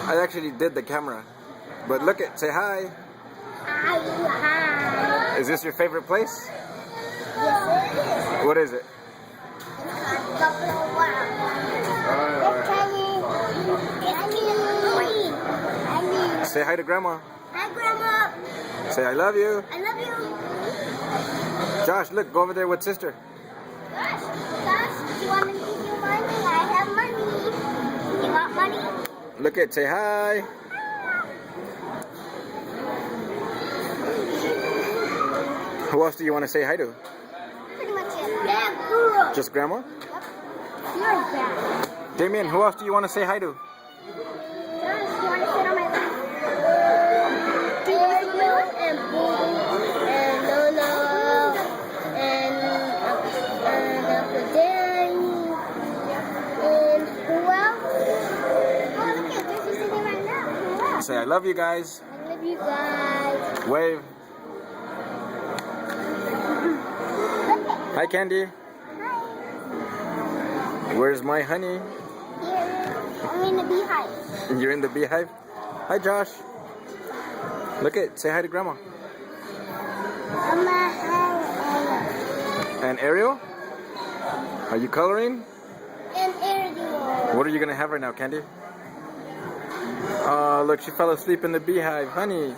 I actually did the camera. But look at, say hi. Hi. Is this your favorite place? Yes, it is. What is it? Say hi to Grandma. Hi, Grandma. Say I love you. I love you. Josh, look, go over there with sister. Josh, do you want me to give you money? I have money. You want money? Look at, say hi. Who else do you want to say hi to? Pretty much it. Yeah, girl. Just Grandma? Yep. You're bad. Damien, who else do you want to say hi to? Josh, you want to sit on my lap? And Boo, and Lola, and Uncle Danny, and who else? Oh, look at this, sitting right now. Who else? Say I love you guys. I love you guys. Wave. Hi, Candy. Hi. Where's my honey? Here, I'm in the beehive. You're in the beehive? Hi, Josh. Look at, say hi to Grandma. Mama, hi. And Ariel? Are you coloring? And Ariel. What are you going to have right now, Candy? Oh, look, she fell asleep in the beehive. Honey.